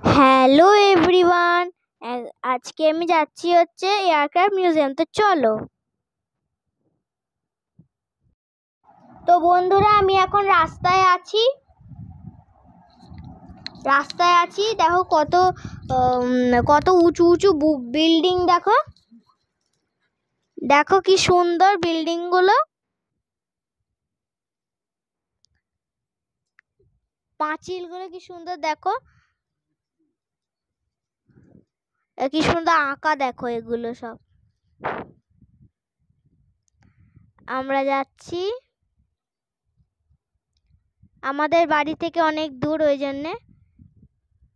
Hello everyone, আজকে আমি যাচ্ছি হচ্ছে এয়ারক্রাফট মিউজিয়াম। তো চলো। তো বন্ধুরা, আমি এখন রাস্তায় আছি। দেখো কত কত উঁচু উঁচু বিল্ডিং। দেখো দেখো কি সুন্দর বিল্ডিং গুলো, পাঁচিল গুলো কি সুন্দর। দেখো কি সুন্দর আঁকা। দেখো এগুলো সব। আমরা যাচ্ছি, আমাদের বাড়ি থেকে অনেক দূর, ওই জন্যে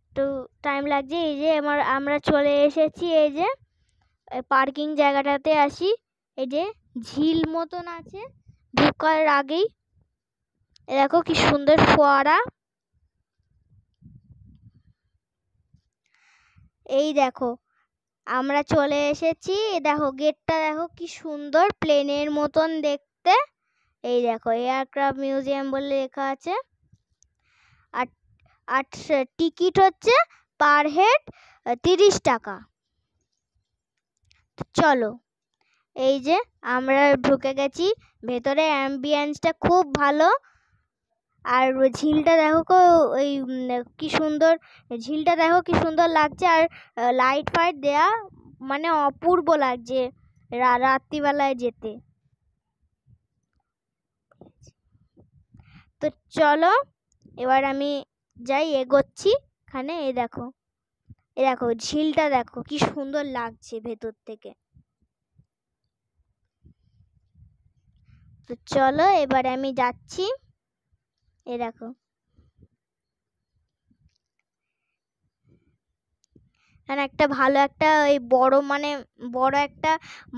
একটু টাইম লাগছে। এই যে আমরা চলে এসেছি, এই যে পার্কিং জায়গাটাতে আসি। এই যে ঝিল মতন আছে ঢোকার আগেই। দেখো কি সুন্দর ফোয়ারা। এই দেখো আমরা চলে এসেছি। দেখো গেটটা দেখো কি সুন্দর, প্লেনের মতন দেখতে। এই দেখো এয়ারক্রাফট মিউজিয়াম বলে লেখা আছে। আর আর টিকিট হচ্ছে পার হেড 30 টাকা। চলো, এই যে আমরা ঢুকে গেছি ভেতরে। অ্যাম্বিয়েন্সটা খুব ভালো। আর ঝিলটা দেখো ওই কি সুন্দর, ঝিলটা দেখো কি সুন্দর লাগছে। আর লাইট ফাইট দেয়া, মানে অপূর্ব লাগছে রাত্রিবেলায় যেতে। তো চলো এবার আমি যাই, এগোচ্ছি। এখানে এই দেখো ঝিলটা দেখো কি সুন্দর লাগছে ভেতর থেকে। তো চলো এবারে আমি যাচ্ছি। এই দেখো এখানে একটা ভালো একটা ওই বড়, মানে বড় একটা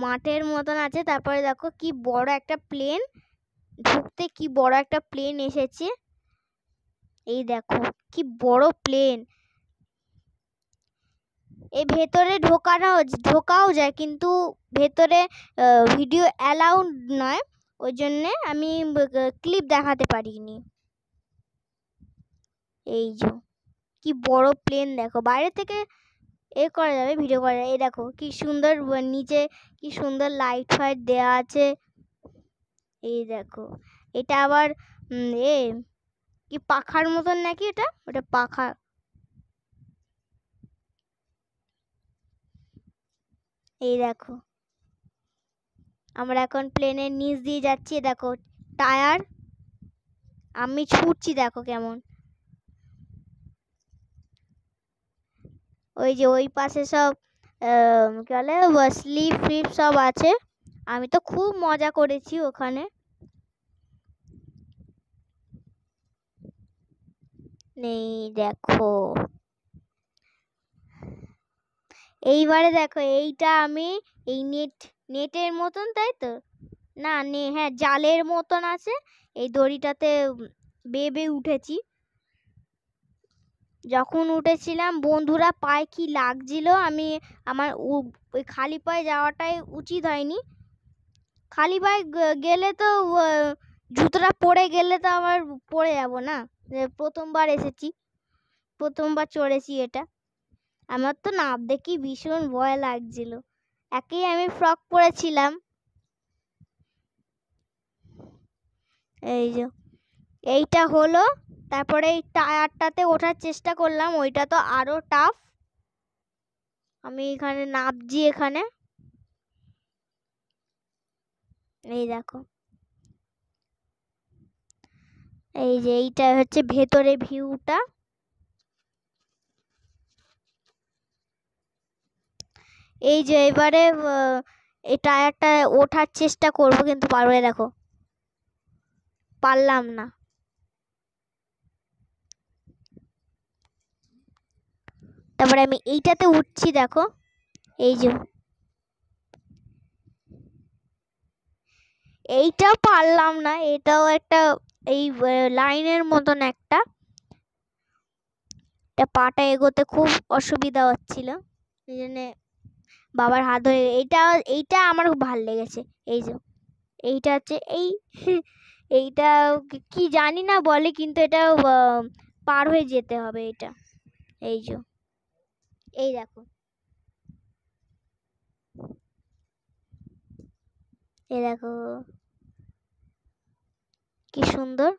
মাঠের মতন আছে। তারপরে দেখো কি বড় একটা প্লেন, ঢুকতে কি বড় একটা প্লেন এসেছে। এই দেখো কি বড় প্লেন। এই ভেতরে ঢোকাও যায়, কিন্তু ভেতরে ভিডিও অ্যালাউড নয়, ওই জন্যে আমি ক্লিপ দেখাতে পারিনি। এই যে কি বড় প্লেন, দেখো বাইরে থেকে করা যাবে, ভিডিও করা যাবে। এই দেখো কি সুন্দর নিচে কি সুন্দর লাইট ফাইট দেওয়া আছে। এই দেখো এটা আবার কি পাখার মতন নাকি, ওটা পাখা। এই দেখো আমরা এখন প্লেনের নিচ দিয়ে যাচ্ছি। দেখো টায়ার, আমি ছুটছি দেখো কেমন। ওই যে ওই পাশে সব কি বলে স্লিপ ফ্লিপ সব আছে। আমি তো খুব মজা করেছি ওখানে। নেই দেখো এইবারে দেখো এইটা আমি এই নেটের মতন, তাই তো না, হ্যাঁ জালের মতন আছে। এই দড়িটাতে বেয়ে উঠেছি। যখন উঠেছিলাম বন্ধুরা, পায়ে কি লাগছিল। আমার ওই খালি পায়ে যাওয়াটাই উচিত হয়নি। খালি পায়ে গেলে তো জুতোটা পরে গেলে তো আবার পড়ে যাব না। প্রথমবার এসেছি, প্রথমবার চড়েছি এটা। আমার তো নাপ দেখি ভীষণ ভয় লাগছিল। একেই আমি ফ্রক পরেছিলাম। এই যে এইটা হলো, তারপরে এই টায়ারটাতে ওঠার চেষ্টা করলাম, ওইটা তো আরো টাফ। আমি এখানে নাপছি এখানে। এই দেখো এই যে এইটা হচ্ছে ভেতরে ভিউটা। এই যে এবারে এই টায়ারটা ওঠার চেষ্টা করব, কিন্তু পারবে, দেখো পারলাম না। তারপরে আমি এইটাতে উঠছি, দেখো এই যে এইটাও পারলাম না। এটাও একটা এই লাইনের মতন একটা, পাটা এগোতে খুব অসুবিধা হচ্ছিল, এই জন্যে বাবার হাত ধরে। এইটা আমার খুব ভালো লেগেছে। এই যে এইটা হচ্ছে এইটা কি জানি না বলে, কিন্তু এটা পার হয়ে যেতে হবে এটা। এই যে এই দেখো, এই দেখো কি সুন্দর।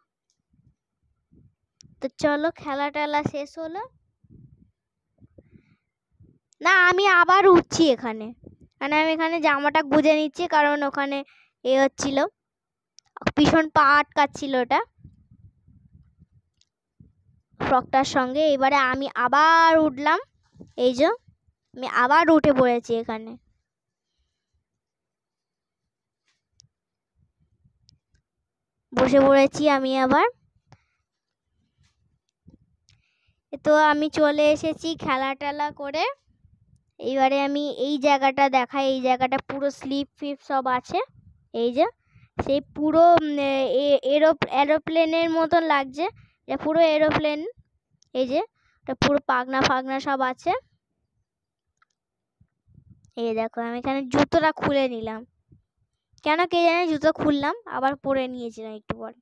তো চলো খেলা টেলা শেষ হলো। না আমি আবার উঠছি এখানে, মানে আমি এখানে জামাটা গুজে নিচ্ছি, কারণ ওখানে হচ্ছিল, ভীষণ পা আটকাচ্ছিল ওটা ফ্রকটার সঙ্গে। এবারে আমি আবার উঠলাম, এই যে আমি আবার উঠে পড়েছি এখানে। বসে পড়েছি আমি আবার। তো আমি চলে এসেছি খেলা টেলা করে। এইবারে আমি এই জায়গাটা দেখাই, এই জায়গাটা পুরো স্লিপ ফিপ সব আছে। এই যে সেই পুরো এরোপ্লেনের মতন লাগছে, এটা পুরো এরোপ্লেন। এই যে এটা পুরো পাখনা ফাগনা সব আছে। এই দেখো আমি এখানে জুতোটা খুলে নিলাম, কেন কে জানে জুতো খুললাম, আবার পরে নিয়েছিলাম একটু পরে।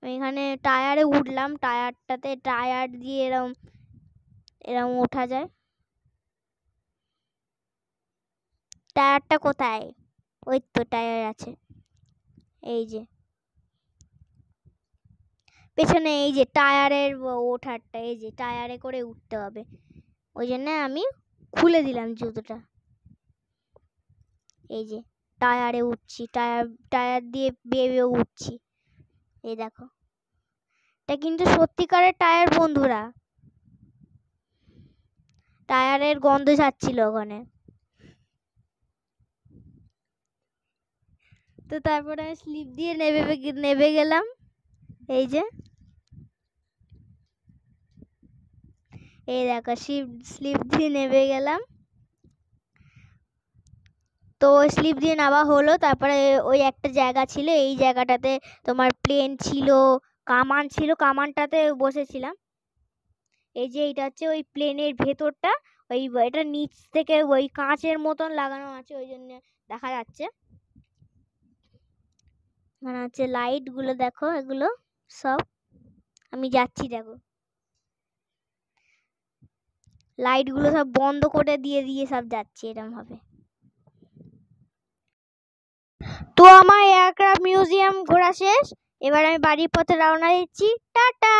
এখানে টায়ারে উঠলাম, টায়ার দিয়ে এরম এরম ওঠা যায়। টায়ারটা কোথায়? ওই তো টায়ার আছে, এই যে পেছনে, এই যে টায়ারের ওঠারটা, এই যে টায়ারে করে উঠতে হবে, ওই জন্য আমি খুলে দিলাম জুতোটা। এই যে টায়ারে উঠছি, টায়ার দিয়ে বেয়ে উঠছি। এই দেখো, এটা কিন্তু সত্যিকারের টায়ার বন্ধুরা, টায়ারের গন্ধ ছাড়ছিল ওখানে। তো তারপরে আমি স্লিপ দিয়ে নেবে গেলাম। এই যে এই দেখো স্লিপ দিয়ে নেবে গেলাম। তো স্লিপ দিয়ে নামা হলো। তারপরে ওই একটা জায়গা ছিল, এই জায়গাটাতে তোমার প্লেন ছিল, কামান ছিল, কামানটাতে বসেছিলাম। এই যে এইটা হচ্ছে ওই প্লেনের ভেতরটা, ওই এটা নিচ থেকে ওই কাঁচের মতন লাগানো আছে, ওই জন্য দেখা যাচ্ছে। মানে হচ্ছে লাইট গুলো দেখো, এগুলো সব আমি যাচ্ছি দেখো, লাইট গুলো সব বন্ধ করে দিয়ে সব যাচ্ছি এরকম ভাবে। তো আমার এয়ারক্রাফট মিউজিয়াম ঘোরা শেষ, এবার আমি বাড়ির পথে রওনা দিচ্ছি। টাটা।